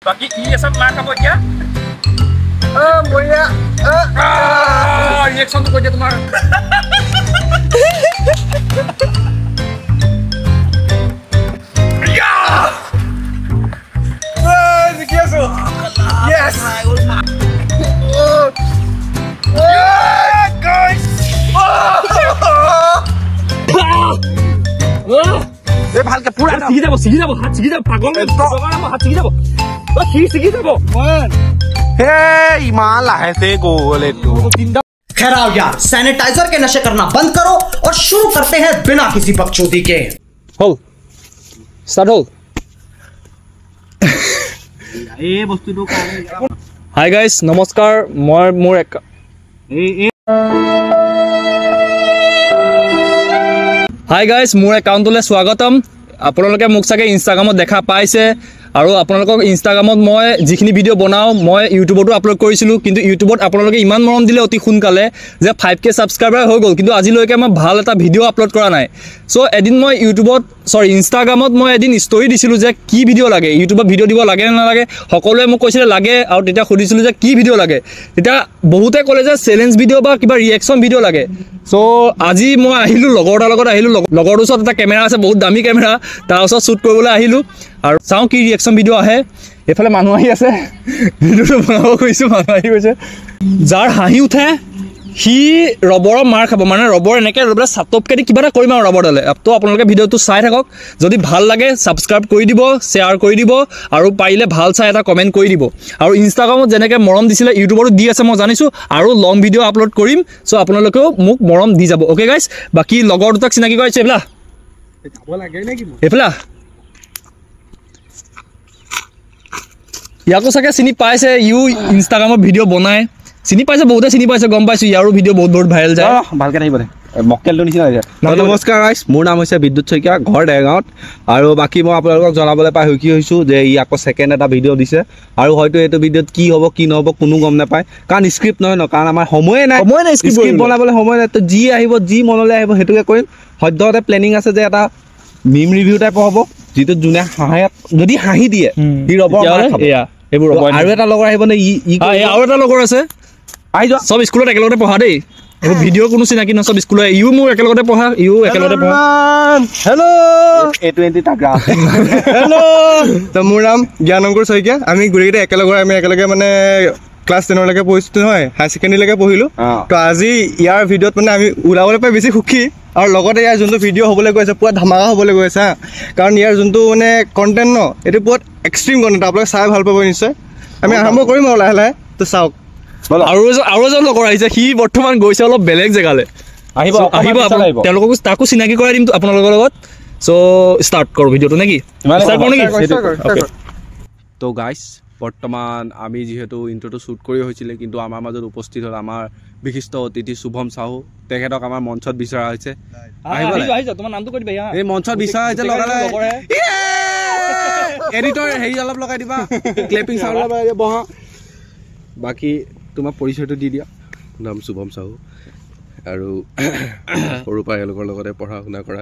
बाकी ये सब मार खाबो क्या मोया रिएक्शन तो कोजे तुम्हारा Yes! Guys! ये भाल के पूरा सीधी जाबो हाथ सीधी जाबो पागल हाथ सीधी जाबो तो सीधी जाबो हे इमान लाहे से गोले तू खैर आओ यार सैनिटाइजर के नशे करना बंद करो और शुरू करते हैं बिना किसी बकचोदी के होल स्टार्ट होल ये वस्तु तो हाय गाइस नमस्कार মই মোৰ हाय गाइस মোৰ একাউণ্টলৈ স্বাগতম আপোনালোকে মোক চাগে ইনষ্টাগ্ৰামত দেখা পাইছে আৰু আপোনালোকক ইনষ্টাগ্ৰামত মই যিখিনি ভিডিও বনাও মই ইউটিউবতো আপলোড কৰিছিলো কিন্তু ইউটিউবত আপোনালোকে ইমান মৰম দিলে অতি সোনকালে যে 5k সাবস্ক্ৰাইবাৰ হৈ গল কিন্তু আজিলৈকে মই ভাল এটা ভিডিও আপলোড কৰা নাই সো এদিন মই ইউটিউবত সৰি ইনষ্টাগ্ৰামত মই এদিন ষ্টৰি দিছিলো যে কি ভিডিও লাগে ইউটিউবত ভিডিও দিব লাগে না লাগে সকলোৱে মোক কৈছিল লাগে আৰু তেতিয়া খুদিছিলো যে কি ভিডিও লাগে তেতিয়া বহুতে ক'লে যে চ্যালেঞ্জ ভিডিও বা কিবা ৰিএকচন ভিডিও লাগে সো আজি মই আহিলো লগৰটাৰ লগত আহিলো লগৰটোৰ ওচৰত এটা কেমেৰা আছে বহুত দামী কেমেৰা তাৰ ওচৰত শ্বুট কৰিবলৈ আহিলো আৰু চাও কি ৰিএকচন ভিডিও আহে এফালে মানুহ আহি আছে ভিডিওটো বনাব কৈছো মানুহ আহি গৈছে যাৰ হাঁহি উঠে হি ৰবৰৰ মাৰ খাব মানে ৰবৰ এনেকৈ ৰবৰে সাতপকে দি কিবা এটা কৰিম আৰু ৰবৰডালে তো আপোনালোকে ভিডিওটো চাই থাকক যদি ভাল লাগে সাবস্ক্ৰাইব কৰি দিব শ্বেয়াৰ কৰি দিব আৰু পাৰিলে ভাল চাই এটা কমেণ্ট কৰি দিব আৰু ইনষ্টাগ্ৰামত যেনেকৈ মৰম দিছিলে ইউটিউবতো দি আছে মই জানিছোঁ আৰু লং ভিডিও আপলোড কৰিম চ' আপোনালোকেও মোক মৰম দি যাব অ'কে গাইছ বাকী লগৰ দুটাক চিনাকি কৰাইছে এইফালে ইয়াকো চাগে চিনি পাইছে ইউ ইনষ্টাগ্ৰামত ভিডিঅ' বনায় চিনি পাইছে বহুতে চিনি পাইছে গম পাইছো ইয়াৰো ভিডিঅ' বহুত ভাইৰেল যায় ভালকে নাহিব দে মক্কেলটো নিচিনা হৈছে নমস্কাৰ গাইছ মোৰ নাম হৈছে বিদ্যুৎ শইকীয়া ঘৰ দেৰগাঁৱত আৰু বাকী মই আপোনালোকক জনাবলৈ পাই সুখী হৈছোঁ যে ই আকৌ ছেকেণ্ড এটা ভিডিঅ' দিছে আৰু হয়তো এইটো ভিডিঅ'ত কি হ'ব কি নহ'ব কোনো গম নাপায় কাৰণ স্ক্ৰিপ্ট নহয় ন কাৰণ আমাৰ সময়ে নাই স্ক্ৰিপ্ট বনাবলৈ সময় নাই তো যি আহিব যি মনলৈ আহিব সেইটোকে কৰিম সদ্যহতে প্লেনিং আছে যে এটা মিম ৰিভিউ টাইপৰ হ'ব যিটো যোনে হাঁহে যদি হাঁহি দিয়ে সি ৰবৰ এইবোৰ আৰু এটা লগৰ আহিব নে আৰু এটা লগৰ আছে আহি যোৱা সব স্কুলত একেলগতে পঢ়া দেই এইবোৰ ভিডিঅ' কোনো চিনাকি ন সব স্কুলত ইউ মোৰ একেলগতে পঢ়া ইউ একেলগতে পঢ়া হেল্ল' A20 টাগৰা হেল্ল' তো মোৰ নাম জ্ঞানংকুৰ শইকীয়া আমি গোটেইকেইটা একেলগে মানে ক্লাছ 10লৈকে পঢ়িছিলোঁ নহয় হাই ছেকেণ্ডেৰীলৈকে পঢ়িলোঁ তো আজি ইয়াৰ ভিডিঅ'ত মানে আমি ওলাবলৈ পাই বেছি সুখী আৰু লগতে ইয়াৰ যোনটো ভিডিঅ' হ'বলৈ গৈ আছে পুৰা ধামাকা হ'বলৈ গৈ আছে কাৰণ ইয়াৰ যোনটো মানে কণ্টেণ্ট ন এইটো বহুত এক্সট্ৰিম কণ্টেণ্ট আপোনালোকে চাই ভাল পাব নিশ্চয় আমি আৰম্ভ কৰিম আৰু লাহে লাহে তো চাওক আৰু এজন লগৰ আহিছে সি বৰ্তমান গৈছে অলপ বেলেগ জেগালৈ আহিব তেওঁলোককো তাকো চিনাকি কৰাই দিম আপোনালোকৰ লগত চ' ষ্টাৰ্ট কৰোঁ ভিডিঅ'টো নেকি তো গাইছ বৰ্তমান আমি যিহেতু ইণ্ট্ৰটো শ্বুট কৰি হৈছিলে কিন্তু আমাৰ মাজত উপস্থিত হ'ল আমাৰ বিশিষ্ট অতিথি শুভম চাহু তেখেতক আমাৰ মঞ্চত বিচৰা হৈছে এই মঞ্চত বিচৰা হৈছে লগালে এডিটৰ হেৰি অলপ লগাই দিবা ক্লেপিং চাউণ্ড লগাই বহা বাকী তোমাৰ পৰিচয়টো দি দিয়া নাম শুভম চাহু আৰু সৰুৰ পৰা এওঁলোকৰ লগতে পঢ়া শুনা কৰা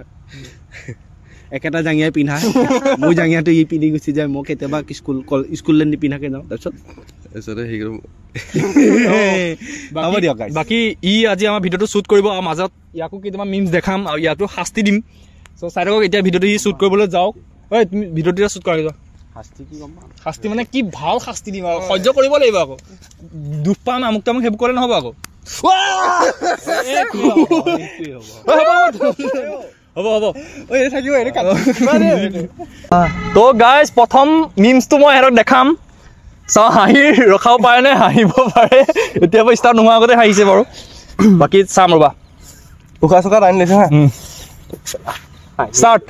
একেটা জাঙিয়াই পিন্ধা মোৰ জাঙিয়াটো ই পিন্ধি গুচি যায় মই কেতিয়াবা স্কুললৈ নিপিন্ধাকৈ যাওঁ তাৰপিছতে হ'ব দিয়ক বাকী ই আজি আমাৰ ভিডিঅ'টো শ্বুট কৰিব আৰু মাজত ইয়াকো কেইটামান মিমছ দেখাম আৰু ইয়াতো শাস্তি দিম চ' চাই থাকক এতিয়া ভিডিঅ'টো ই শ্বুট কৰিবলৈ যাওক ঐ তুমি ভিডিঅ'টো শ্বুট কৰা যোৱা শাস্তি মানে কি ভাল শাস্তি দিম আৰু সহ্য কৰিব লাগিব আকৌ দুখ পাম আমুক তামুক সেইবোৰ কৰিলে নহ'ব আকৌ হ'ব তো গাইজ প্ৰথম মিমছটো মই সিহঁতক দেখাম চাওঁ হাঁহি ৰখাব পাৰে নে হাঁহিব পাৰে এতিয়া পৰা ষ্টাৰ্ট নোহোৱাৰ আগতে হাঁহিছে বাৰু বাকী চাম ৰ'বা উশাহ চুশাহ আনি লৈছে হা ষ্টাৰ্ট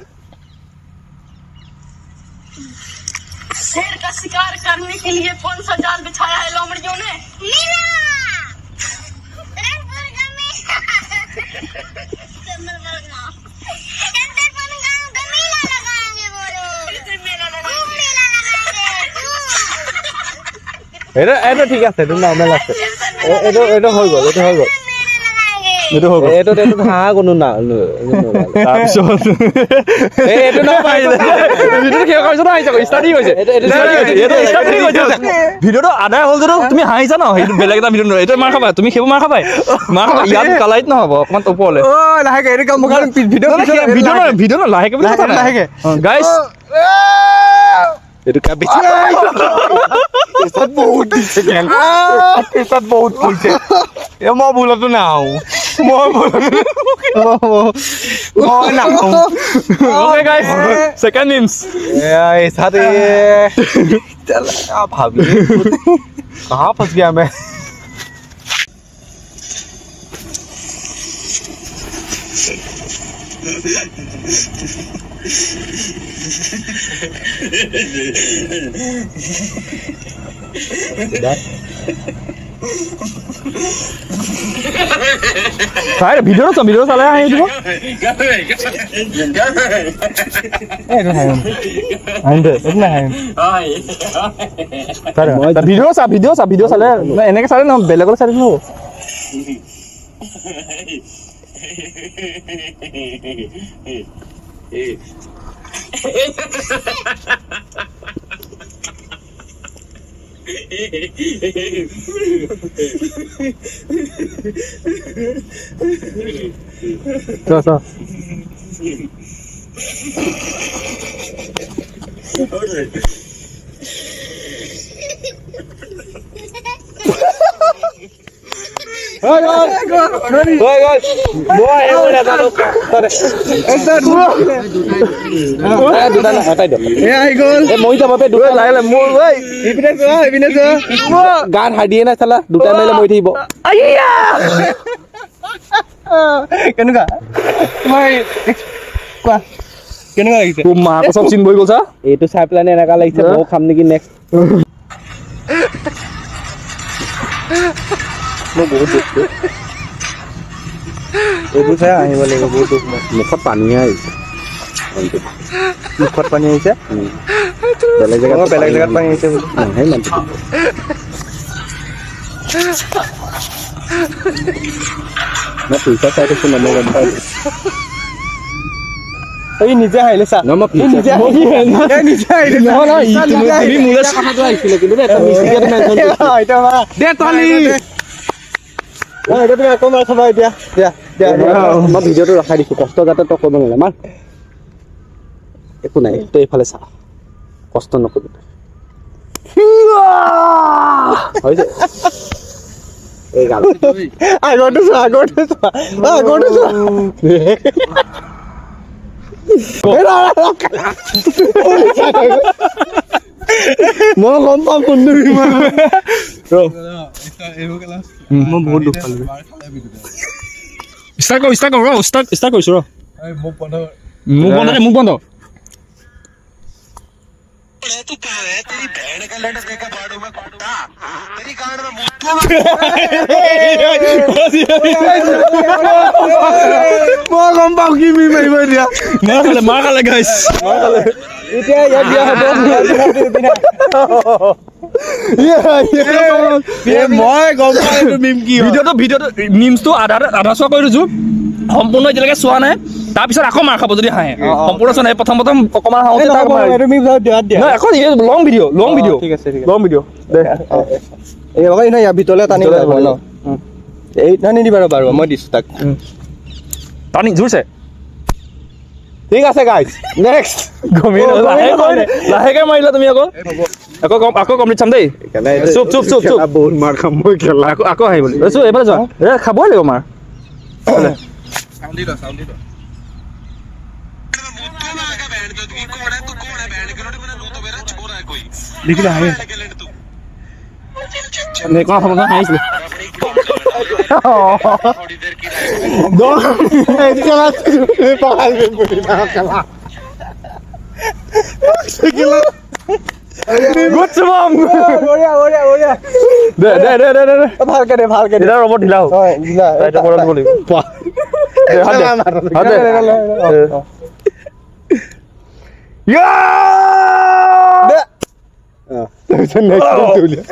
शेर का शिकार करने के लिए कौन सा जाल बिछाया है लोमड़ियों ने এটা ঠিক আছে, এটা নর্মাল আছে, এটা হয়ে গেল, এইটো হৈ গ'ল এইটো হাঁহ কোনো না তাৰপিছত এইটো নহয় ভিডিঅ'টো আদায় হ'ল যদিও তুমি হাঁহিছা ন সেইটো বেলেগ এটা ভিডিঅ' নহয় এইটো মাৰ খাবা তুমি সেইবোৰ মাৰ খাবাই ইয়াত কালাইত নহ'ব অকণমান ওপৰলৈ লাহেকে এইটো কাম ভিডিঅ' ন লাহেকে বুলি কথা নাই গাইছ এইটো বহুত দিছে বহুত কৰিছে মই ভুলতো নাও Okay guys, second memes. भाभी कहाँ फंस गया मैं Saya video salah yang itu. Video salah. Enaknya salah nama bela kalau salah itu. So. গান হাদিয়ে না চালা দুটা মাৰিলে মৰি থাকিব কেনেকুৱা কোৱা কেনেকুৱা লাগিছে মাৰ চব চিন বহি গ'লছা এইটো চাই পেলাই এনেকা লাগিছে মই খাম নেকি নেক্সট মই বহুত দেখছো এইবোৰ চাই আহিব লাগিব বহুত মুখত পানীহে আহিছে মুখত পানী আহিছে বেলেগ জেগাত পানী আহিছে বোলো সেই মানুহ মই পইচা চাই থাকছো মই গম পাইছো এই নিজে আহিলে চা মই নিজে আহিলে তুমি মোলে কথাটো আহিছিলে কিন্তু এটা মিষ্টিকত মেনচন দে তলি তুমি আকৌ মাৰ খাবা এতিয়া দিয়া মই ভিডিঅ'টো ৰখাই দিছো কষ্ট যাতে তই কৰিব নালাগে মাৰ একো নাই তই এইফালে চা কষ্ট নকৰিবি হৈছে এই গাল আগৰটো চোৱা মই গম পাম কোনটো মই বহুত দুখ পালো ষ্টাৰ্ট কৰিছো ৰ মোক বন্ধ तू क्या है तेरी बहन का लड़के का बाड़ू में कुत्ता तेरी गांड में মই গম পাওঁ কি মি মাৰিব এতিয়া মাৰ খালে গাইছ এতিয়া ইয়াত দিয়া হ'ব মই গম পাওঁ এইটো মিম কি ভিডিঅ'টো মিমছটো আধা চোৱা কৰি দিছো সম্পূৰ্ণ এতিয়ালৈকে চোৱা নাই তাৰপিছত আকৌ মাৰ খাব যদি হাঁহে সম্পূৰ্ণ চোৱা নাই প্ৰথম অকণমান হাঁহোতে এখন লং ভিডিঅ' ঠিক আছে লং ভিডিঅ' দে এই লগাই নহয় ইয়াৰ ভিতৰলৈ টানি লাগিব ন এই টানি দিবা বাৰু মই দিছোঁ তাক টানি জোৰছে ঠিক আছে গাইজ নেক্সট লাহেকে মাৰিলা তুমি আকৌ কমপ্লিট চাম দেই চুপ বহুত মাৰ খাম মই খেলা আকৌ আহিব এইফালে যোৱা খাবই লাগিব মাৰ দেখিলে হাঁহি হাঁহিছিলে ভালকে দে ৰবট ঢিলা তাৰপিছত নেক্সট উলিয়া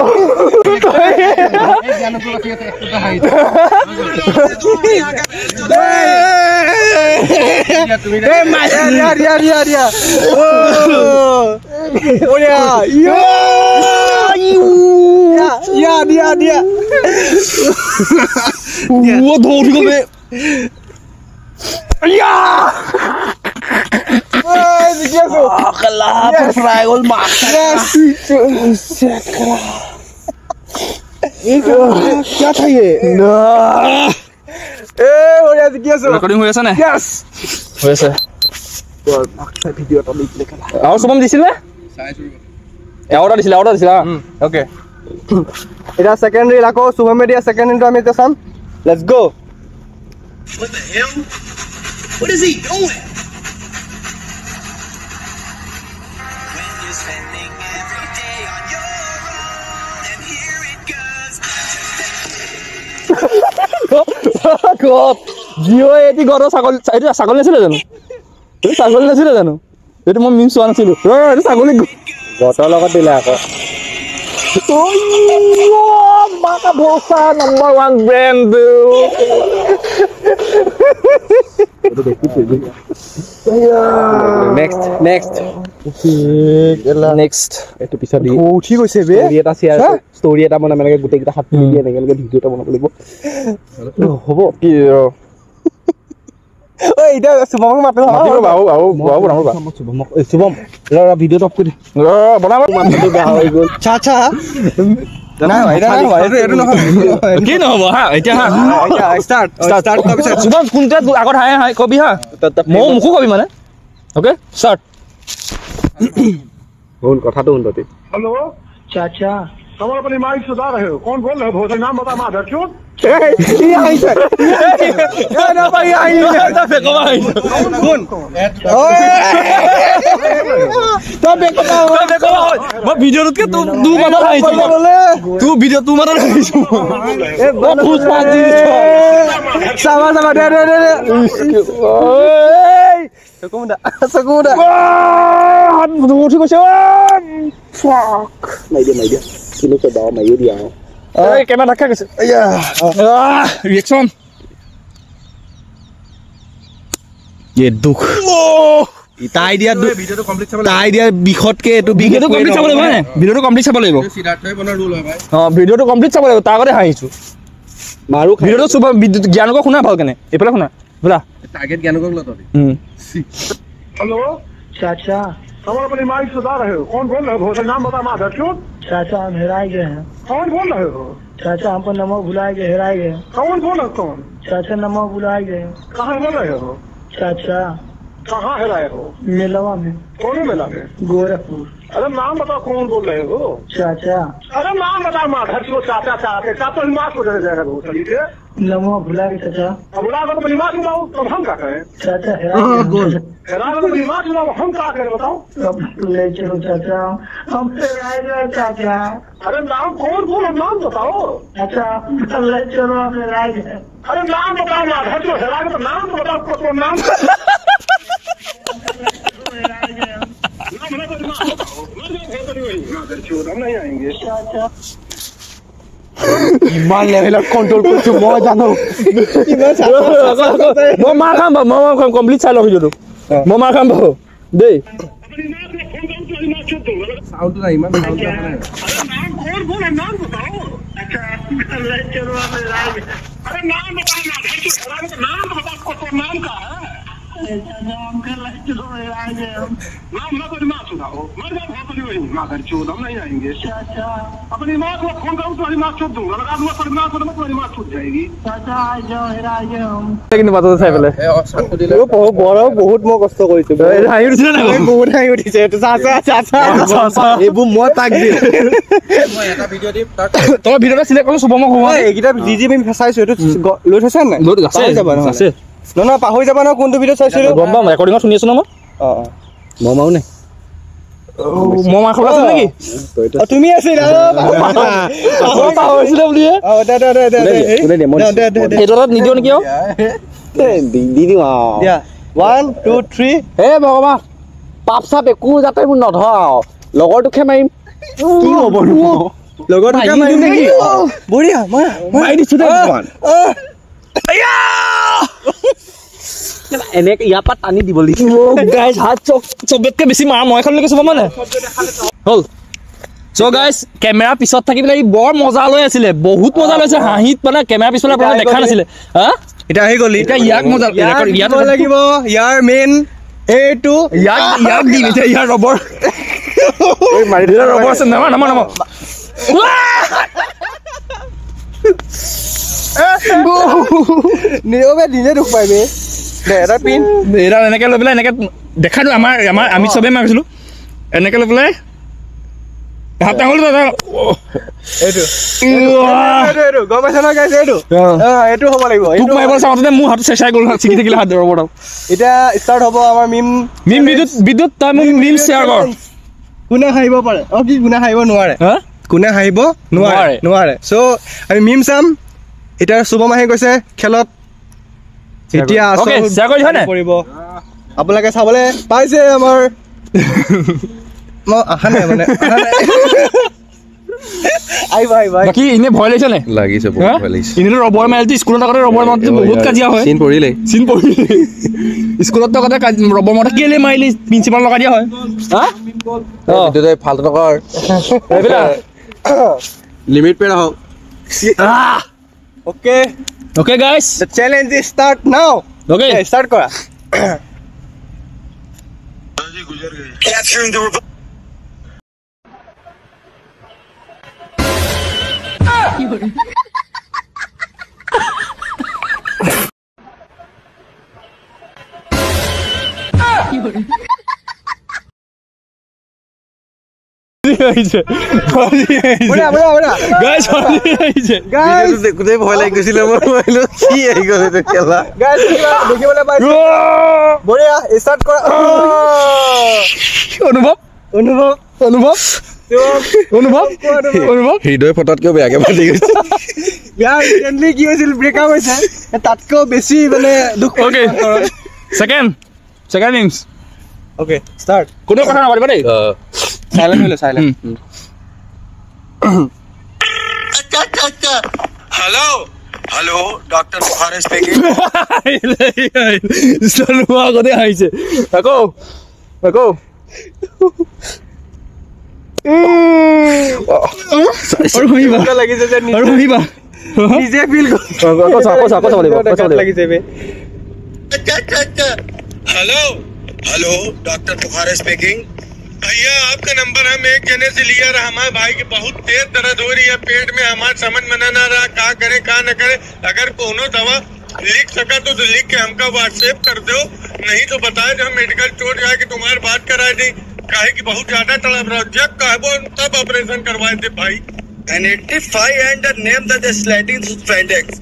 ৰেকৰ্ডিং হৈ আছে নে হৈ আছে আৰু শুভম দিছিলে এটা দিছিলে অ'কে এতিয়া ছেকেণ্ড ৰিল আকৌ শুভমে দিয়া ছেকেণ্ড ৰিলটো আমি এতিয়া চাম লেটছ গ' What the hell? What is he doing? When you're spending every day on your own, and here it goes. Jio' এটি ঘৰৰ ছাগলী এইটো ছাগলী নাছিলে জানো এইটো ছাগলী নাছিলে জানো এইটো মই মিম চোৱা নাছিলো এইটো ছাগলী গতৰ লগত দিলে আকৌ Maka Bosa number 1 brand next এইটো পিছত উঠি গৈছে বে ষ্টৰি এটা শ্বেয়াৰ ষ্টৰি এটা বনাম এনেকৈ গোটেইকেইটা হাত দিয়ে এনেকৈ ভিডিঅ' এটা বনাব লাগিব হ'ব কি ঐ এতিয়া শুভমক মাতো শুভম ভিডিঅ'টো অফ কৰি বনাব মাথাটো বেয়া হৈ গ'ল চা কি নহ'ব হা এতিয়া হা ষ্টাৰ্ট শুভম কোনটা আগত হাই কবি হা মই মোকো কবি মানে অ'কে ষ্টাৰ্ট শুন কথাটো শুন তই हेलो चाचा कमर अपनी माइक सुधार रहे हो कौन बोल रहे हो भोजन नाम बता माधर क्यों মই ভিডিঅ'টোতকে তোৰ মানত আহিছো তোৰ ভিডিঅ' তোৰ মানত আহিছো উঠি গৈছে মাৰি দিয়া কিনো কবা মাৰিও দিয়া কেমেৰা ধাক্কা গৈছে ৰিয়েকশ্যন দুখ তাই দিয়া বিষতকে এইটো ভিডিঅ'টো কমপ্লিট চাব লাগিব নে ভিডিঅ'টো কমপ্লিট চাব লাগিব অঁ ভিডিঅ'টো কমপ্লিট চাব লাগিব তাৰ আগতে হাঁহিছো মাৰো ভিডিঅ'টো চুব জ্ঞানক শুনা ভাল কেনে এইফালে শুনা বোলা টাৰ্গেট জ্ঞানক লওঁ हेलो चाचा कमर अपनी माइक सुधार रहे हो कौन बोल रहे हो भोजन नाम बता माधर क्यों चाचा हम हेराए गए हैं कौन बोल रहे हो चाचा हम पर नमक भुलाए गए हेराए गए कौन बोल रहे हो कौन चाचा नमक भुलाए गए कहाँ बोल रहे हो चाचा कहाँ है रहे हो मेलवा में कौन मेला में गोरखपुर अरे नाम बताओ कौन बोल रहे हो चाचा अरे नाम बताओ माधर क्यों चाचा चाहते चाचा हिमाच को दे जाएगा वो चलिए थे नमक भुला गए चाचा अब बुला कर तो हिमाच बुलाओ तब हम क्या करें चाचा हेराए गए रात को हिमाच बुलाओ हम क्या करें बताओ अब ले चलो चाचा हम हेराए गए चाचा अरे नाम कौन बोल नाम बताओ चाचा ले चलो हम हेराए गए अरे नाम बताओ माधर क्यों हेरा तो नाम तो बताओ तो नाम हम नहीं आएंगे चाचा ইমান লেভেলত কণ্ট্ৰল কৰিছো মই জানো মই মাৰ খাম বাৰু মই কমপ্লিট চাই লওঁ ভিডিঅ'টো মই মাৰ খাম বাৰু দেই চাউণ্ডটো নাই ইমান नाम कौन बोले नाम बताओ अच्छा ले चलो हम हेराए गए अरे नाम बताओ नाम बताओ तो नाम का है चाचा हम ले चलो हेराए गए हम नाम ना तो दिमाग सुनाओ मर जाओ अपनी वही माँ घर चोद हम नहीं आएंगे चाचा अपनी माँ को फोन करूँ तो दिमाग छूट दूंगा अगर आप परिमाण को तो दिमाग छूट जाएगी चाचा आ जाओ हेराए गए हम কিন্তু মাথাটো চাই পেলাই বৰ বহুত মই কষ্ট কৰিছো হাঁহি উঠিছিলে নাই বহুত হাঁহি উঠিছে এইটো এইবোৰ মই তাক দিম তই ভিডিঅ'টা চিলেক্ট কৰিছো শুভমক শুভম এইকেইটা যি যি আমি ফেচাইছো এইটো লৈ থৈছা নাই পাহৰি যাবা আছে নহয় পাহৰি যাবা নহয় কোনটো ভিডিঅ' চাইছিলো গম পাম ৰেকৰ্ডিঙত শুনি আছো ন মই মই মাৰো নে মই মাৰ খাবলৈ আছিল নেকি তুমি আছিলা পাহৰিছিলে বুলিহে সেইটো তাত নিদিওঁ নেকি আৰু দি দিওঁ আৰু 1 2 3 হে ভগৱান পাপ চাপ একো যাতে মোৰ নধৰা আৰু লগৰটোকহে মাৰিম কি হ'ব লগত থকা মাৰি নেকি বঢ়িয়া মাৰি দিছো দে এনেকে ইয়াৰ পৰা টানি দিব লাগিব গাইজ হাত চবতকে বেছি মাৰ মই এখন লৈকে চব মানে হ'ল চ' গাইজ কেমেৰা পিছত থাকি পেলাই বৰ মজা লৈ আছিলে বহুত মজা লৈছে হাঁহিত মানে কেমেৰা পিছফালে আপোনালোকে দেখা নাছিলে হা এতিয়া আহি গ'লি এতিয়া ইয়াক মজা ইয়াত লাগিব ইয়াৰ মেইন এইটো ইয়াক দিম এতিয়া ইয়াৰ ৰবৰ মাৰি দিলে ৰবৰ আছে নামা নিৰৱে দিনে দুখ পাই বে দে এটা পিন এডাল এনেকে লৈ পেলাই এনেকে দেখালো আমি চবেই মাৰিছিলো এনেকে লৈ পেলাই হাত টাঙুল এইটো গম পাইছা ন গাইছ এইটো হ'ব লাগিব তোক মাৰিব চাওঁতে মোৰ হাত চেঁচাই গ'ল ছিগি থাকিলে হাত ৰবৰডাল এতিয়া ষ্টাৰ্ট হ'ব আমাৰ মিম বিদ্যুৎ তই মোক মিম শ্বেয়াৰ কৰ কোনে হাৰিব পাৰে কি কোনে হাৰিব নোৱাৰে কোনে হাৰিব নোৱাৰে চ' আমি মিম চাম এতিয়া শুভম আহি গৈছে খেলত এতিয়া পৰিব আপোনালোকে চাবলৈ পাইছে আমাৰ আহা নাই মানে বাকী এনে ভয় লাগিছে নে লাগিছে বহুত ভয় লাগিছে এনেতো ৰবৰ মাৰিলে স্কুলত আগতে ৰবৰ মাৰোতে বহুত কাজিয়া হয় চিন পৰিলে স্কুলত আগতে ৰবৰ মাৰোতে কেলে মাৰিলি প্ৰিন্সিপাল লগাই দিয়া হয় ফাল্টু নকৰ লিমিট পে ৰহ Okay guys, the challenge is start now. Okay, start kora. Capturing the ভয় লাগি গৈছিলে মই কি আহি গ'ল এইটো খেলা দেখিবলৈ পাইছো বঢ়িয়া ষ্টাৰ্ট কৰা অনুভৱ হৃদয় ফটাতকেও বেয়াকে ফাটি গৈছে বেয়া ৰিচেণ্টলি কি হৈছিল ব্ৰেকআপ হৈছে তাতকেও বেছি মানে দুখ ছেকেণ্ড ইনিংছ অ'কে ষ্টাৰ্ট কোনো কথা নাপাতিব দেই সাইলেণ্ট হৈ সাইলেণ্ট Hello, Dr. Bukhari speaking. আগতে আহিছে আকৌ লাগিছে যে নিজে ফিল লাগিছে বে हेलो डॉक्टर बुखारी स्पीकिंग भैया आपका नंबर हम एक जने से लिया रहा हमारे भाई की बहुत तेज दर्द हो रही है पेट में हमारे समझ में ना रहा क्या करे क्या न करे अगर कोनो दवा लिख सका तो लिख के हमका व्हाट्सएप कर दो नहीं तो बताए जो हम मेडिकल स्टोर जाके तुम्हारी बात कराए थे काहे की बहुत ज्यादा तड़प रहा जब कहबो तब ऑपरेशन करवाए थे भाई identify and name the sliding spandex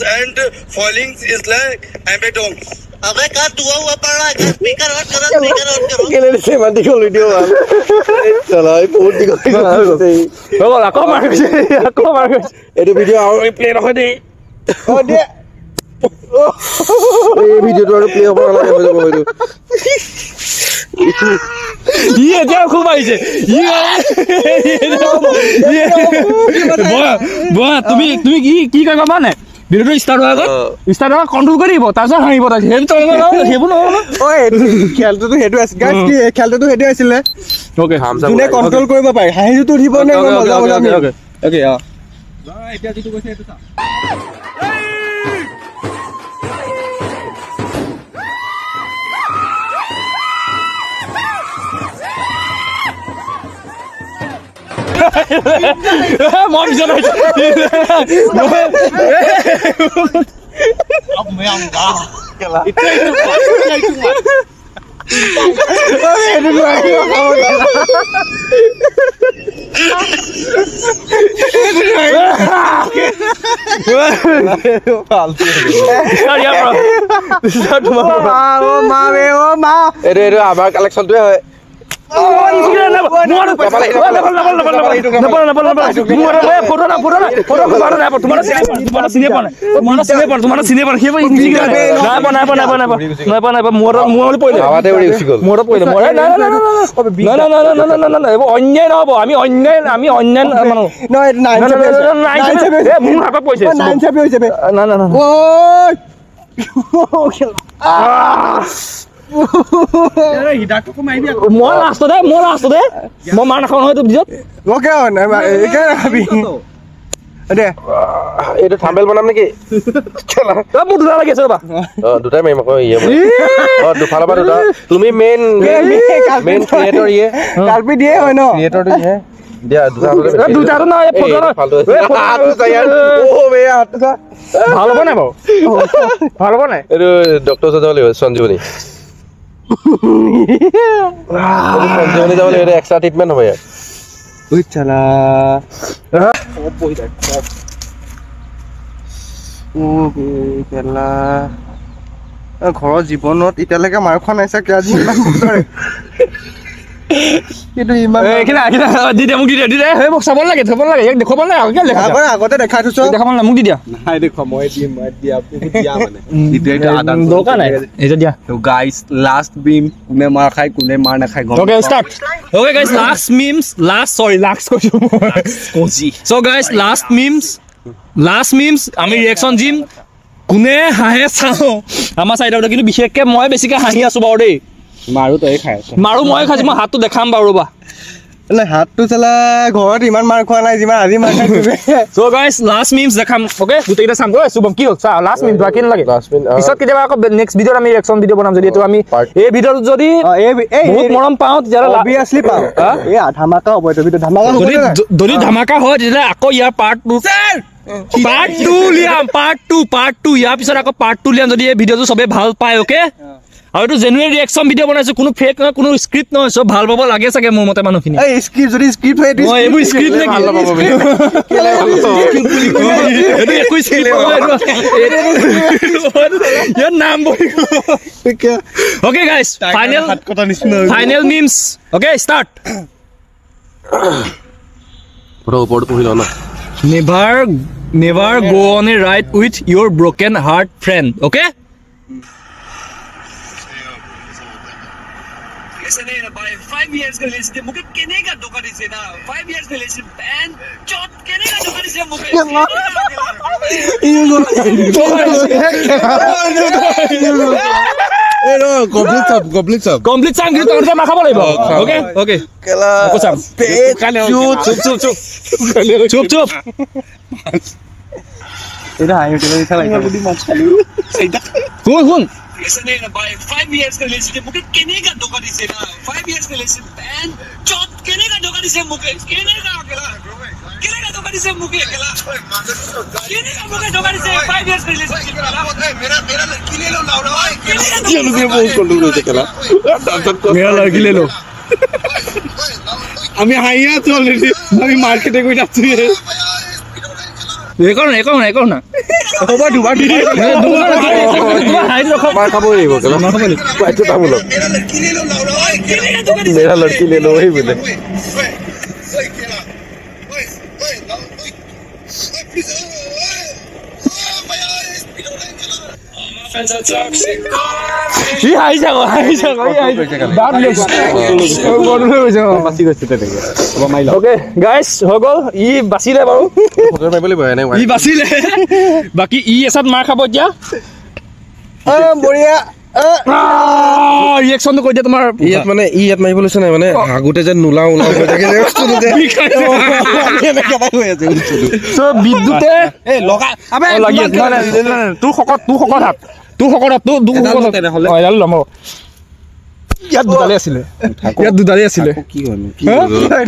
and falling is like ambedong अबे का दुआ हुआ पड़ रहा है स्पीकर ऑन करो কেলে দিছে মাটি গ'ল ভিডিঅ' ভাল চলা এই বহুত দিগল আকৌ মাৰ গৈছে এইটো ভিডিঅ' আৰু প্লে নহয় দেই এই ভিডিঅ'টো আৰু প্লে হ'ব নালাগে হৈ যাব হয়তো ই এতিয়া খুব আহিছে তুমি কি কৰিবা মানে ভিডিঅ'টো ষ্টাৰ্ট হোৱাৰ আগত কণ্ট্ৰল কৰিব তাৰপিছত হাঁহিব সেইবোৰ নহ'ব খেলটোতো সেইটো আছিল গাইজ কি খেলটোতো সেইটো আছিলে অ'কে যোনে কণ্ট্ৰল কৰিব পাৰে হাঁহিটো উঠিব নে মজা মজা অ'কে এতিয়া যিটো কৈছে সেইটো চা মই বিচৰা अब मैं आऊंगा এইটো আমাৰ কালেকশ্যনটোৱে হয় অন্যায় নহব আমি অন্যায় মানুহ মোৰ হাতত পইছে মই লাষ্টতে মই মাৰ নাখাওঁ নহয় তোৰ পিছত এইটো থাম্বেল বনাম নেকি মোৰ দুটা লাগি আছে ৰবা দুটাই মাৰিম আকৌ দুফালৰ পৰা দুটা তুমি মেইন ক্ৰিয়েটৰ কালপি দিয়ে হয় ন ক্ৰিয়েটৰটো দিয়া দুটাটো নহয় ভাল হ'ব নাই বাৰু ভাল হ'ব নাই এইটো ডক্টৰ ওচৰত যাব লাগিব সঞ্জীৱনী সঞ্জীৱনী যাব লাগিব এক্সট্ৰা ট্ৰিটমেণ্ট হ'ব ইয়াত ঘৰৰ জীৱনত এতিয়ালৈকে মাৰ খোৱা নাইছা কি আজি আগতে দেখাই থৈছো মোক দি দিয়া গাইজ লাষ্ট বিম কোনে মাৰ খায় কোনে মাৰ নাখায় লাষ্ট মিমছ আমি ৰিয়েকশ্যন দিম কোনে হাঁহে চাওঁ আমাৰ চাইডত কিন্তু বিশেষকে মই বেছিকে হাঁহি আছো বাৰু দেই মাৰো তই খাই আছ মাৰো মই খাইছো মই হাতটো দেখাম বাৰু ৰ'বা হাতটো চালা ঘৰত ইমান মাৰ খোৱা নাই যিমান আজি মাৰ খাইছে সো গাইস লাষ্ট মিমছ দেখাম ওকে গোটেইটা চাম গৈ শুভম কি হ'ল চা লাষ্ট মিমছ বাকি নালাগে পিছত কেতিয়াবা আকৌ নেক্সট ভিডিঅ'ত আমি ৰিয়েকশ্যন ভিডিঅ' বনাম যদি এইটো আমি এই ভিডিঅ'ত যদি বহুত মৰম পাওঁ তেতিয়াহ'লে অবিয়াছলি পাওঁ এই ধামাকা হ'ব এইটো ভিডিঅ' ধামাকা হ'ব যদি ধামাকা হয় তেতিয়াহ'লে আকৌ ইয়াৰ পাৰ্ট 2 ইয়াৰ পিছত আকৌ পাৰ্ট 2 লিয়াম যদি এই ভিডিঅ'টো চবে ভাল পায় ওকে আৰু এইটো জেনুইন ৰিয়েকশ্যন ভিডিঅ' বনাইছো কোনো ফেক নহয় কোনো স্ক্ৰিপ্ট নহয় চব ভাল পাব লাগে চাগে মোৰ মতে মানুহখিনি এই স্ক্ৰিপ্ট যদি স্ক্ৰিপ্ট হয় মই এইবোৰ স্ক্ৰিপ্ট নেকি ভাল পাব এইটো একো স্ক্ৰিপ্ট নহয় ইয়াৰ নাম বহি okay guys final memes okay start ওপৰত পঢ়ি লওঁ না never go on a ride with your broken heart friend okay ऐसे नहीं ना भाई 5 years का रिलेशनशिप मुझे कहने का धोखा नहीं से ना 5 years का रिलेशनशिप बैन चौथ कहने का धोखा नहीं से मुझे কমপ্লিট চাম কিন্তু তহঁতে মাখাব লাগিব ওকে ওকে কেলা চুপ এটা হাই হোটেলৰ নিচিনা লাগিছে শুন ऐसे नहीं ना भाई 5 years का रिलेशनशिप मुझे कहने का धोखा नहीं से ना 5 years का रिलेशनशिप बैन चौथ कहने का धोखा नहीं से मुझे कहने का अकेला कहने का धोखा नहीं से मुझे अकेला कहने का मुझे धोखा नहीं से 5 years का रिलेशनशिप मेरा लड़की ले लो लाउडा ये लोग बहुत कर लो केला मेरा लड़की ले लो আমি হাইয়া তো অলরেডি আমি মার্কেটে কই যাচ্ছি একো না হ'ব দুবাৰ মার খাবো এই কেলা পাইছে তামুলক मेरा लड़की ले लो वही बोले ওকে গাইস হৈ গ'ল ই বাচিলে বাৰু ই বাচিলে বাকী ই এসাত মাৰ খাব এতিয়া বঢ়িয়া ৰিয়েকশ্যনটো কৈ দিয়া তোমাৰ ইয়াত মানে ইয়াত মাৰিব লৈছে নাই মানে আগতে যে নোলাও ওলাও হৈ থাকে যে বিদ্যুতে লাগি আছে তোৰ শকত হাত এডাল ল'ম ইয়াত দুডালে আছিলে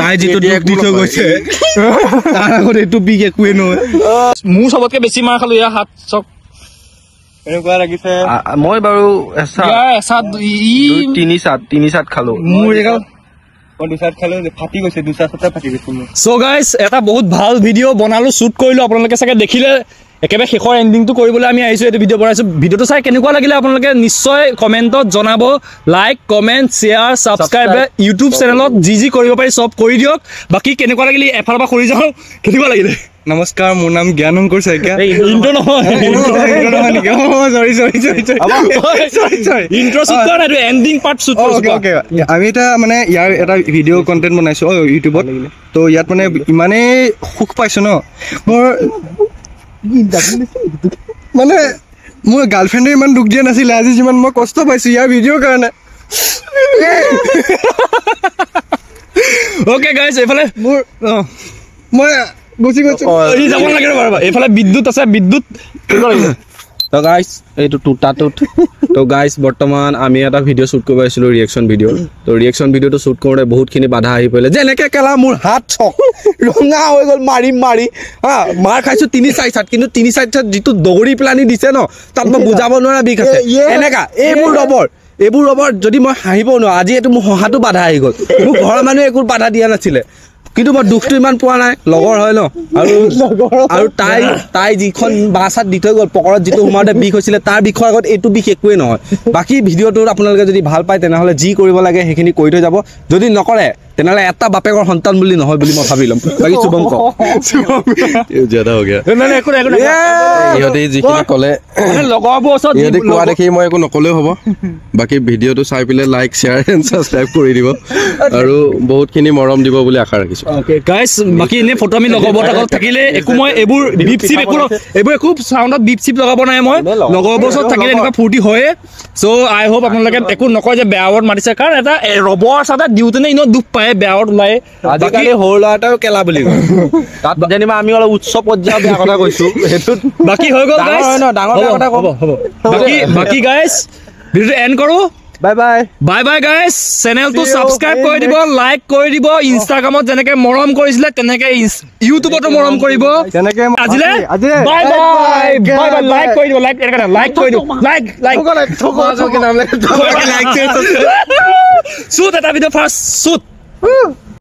তাই যিটো দুখ দি থৈ গৈছে তাৰ আগত এইটো বিগ একোৱে নহয় মোৰ চবতকে বেছি মাৰ খালো ইয়াৰ হাত চক এনেকুৱা লাগিছে মই বাৰু তিনি চাট খালো মোৰ দুচাত খালো ফাটি গৈছে চ' গাইজ এটা বহুত ভাল ভিডিঅ' বনালো শ্বুট কৰিলো আপোনালোকে চাগে দেখিলে একেবাৰে শেষৰ এণ্ডিংটো কৰিবলৈ আমি আহিছোঁ, এইটো ভিডিঅ' বনাইছোঁ। ভিডিঅ'টো চাই কেনেকুৱা লাগিলে আপোনালোকে নিশ্চয় কমেণ্টত জনাব। Like, comment, share, subscribe, YouTube চেনেলত যি কৰিব পাৰি চব কৰি দিয়ক। বাকী কেনেকুৱা লাগিলে এফালৰ পৰা কৰি যাওঁ, কেনেকুৱা লাগিলে? নমস্কাৰ, মোৰ নাম জ্ঞানশংকৰ শইকীয়া। ইণ্ট্ৰ নহয় নেকি? চৰি ইণ্ট্ৰ শ্বুট কৰা নাই, এণ্ডিং পাৰ্ট শ্বুট কৰিছোঁ। আমি এটা মানে ইয়াৰ এটা ভিডিঅ' কণ্টেণ্ট বনাইছোঁ ইউটিউবত। তো ইয়াত মানে ইমানেই সুখ পাইছোঁ ন, মানে মোৰ গাৰ্লফ্ৰেণ্ডে ইমান দুখ দিয়া নাছিলে, আজি যিমান মই কষ্ট পাইছোঁ ইয়াৰ ভিডিঅ'ৰ কাৰণে। অ'কে গাইজ, এইফালে মোৰ মই গুচি গৈছোঁ, যাব লাগে ৰ'বা। এইফালে বিদ্যুৎ আছে, বিদ্যুৎ তো গাইজ এইটো টুটাটোত তো গাইজ বৰ্তমান আমি এটা ভিডিঅ' শ্বুট কৰিব আহিছিলোঁ, ৰিয়েকশ্যন ভিডিঅ'। তো ৰিয়েকশ্যন ভিডিঅ'টো শ্বুট কৰোঁতে বহুতখিনি বাধা আহি পৰিলে। যেনেকৈ কেলা মোৰ হাত চক ৰঙা হৈ গ'ল মাৰি মাৰি হা, মাৰ খাইছোঁ 3-4 চাট, কিন্তু 3-4 চাট যিটো দৌৰি পেলানি দিছে ন, তাত মই বুজাব নোৱাৰা বিষ আছে। এনেকা এইবোৰ ৰবৰ যদি মই হাঁহিব নোৱাৰোঁ, আজি এইটো মোৰ হহাটো বাধা আহি গ'ল। মোৰ ঘৰৰ মানুহে একো বাধা দিয়া নাছিলে, কিন্তু মই দুখটো ইমান পোৱা নাই, লগৰ হয় ন। আৰু তাই যিখন বাঁহ চাত দি থৈ গ'ল, পকৰত যিটো সোমাওঁতে বিষ হৈছিলে, তাৰ বিষৰ আগত এইটো বিষ একোৱেই নহয়। বাকী ভিডিঅ'টোত আপোনালোকে যদি ভাল পায় তেনেহ'লে যি কৰিব লাগে সেইখিনি কৰি থৈ যাব। যদি নকৰে তেনেহ'লে এটা বাপেকৰ সন্তান বুলি নহয় বুলি মই ভাবি ল'ম। বাকী শুভম কওক। ইহঁতে যিখিনি ক'লে ইহঁতে কোৱা দেখি মই একো নকলেও হ'ব। বাকী ভিডিঅ'টো চাই পেলাই লাইক, শ্বেয়াৰ এণ্ড ছাবস্ক্ৰাইব কৰি দিব আৰু বহুতখিনি মৰম দিব বুলি আশা ৰাখিছোঁ। গাইজ বাকী এনেই ফটো আমি লগৰ আগত থাকিলে একো মই এইবোৰ বিপ চিপ এইবোৰ একো চাউণ্ডত বিপ চিপ লগাব নাই। মই লগৰবোৰ ওচৰত থাকিলে এনেকুৱা ফূৰ্তি হয়ে। চ' আই হোপ আপোনালোকে একো নকয় যে বেয়া ৱৰ্ড মাতিছে, কাৰণ এটা ৰবৰ চাদা দিওঁতেনে এনেও দুখ পায়, বেয়া ৱৰ্ড ওলায়। আজিকালি সৰু ল'ৰা এটাও কেলা বুলি কয়, তাত যেনিবা আমি অলপ উচ্চ পৰ্যায়ৰ বেয়া কথা কৈছোঁ, সেইটোত বাকী হৈ গ'ল ডাঙৰ কথা ক'ব। বাকী গাইজ ভিডিঅ'টো এণ্ড কৰোঁ। Bye bye guys. চেনেলটো ছাবস্ক্ৰাইব কৰি দিব, লাইক কৰি দিব। ইনষ্টাগ্ৰামত যেনেকে মৰম কৰিছিলে তেনেকে ইউটিউবতো মৰম কৰিব। আজিলে bye bye bye bye. Like কৰি দিব, লাইক কৰি দিব, লাইক শ্বুট এটা ভিডিঅ' ফাৰ্ষ্ট শ্বুট।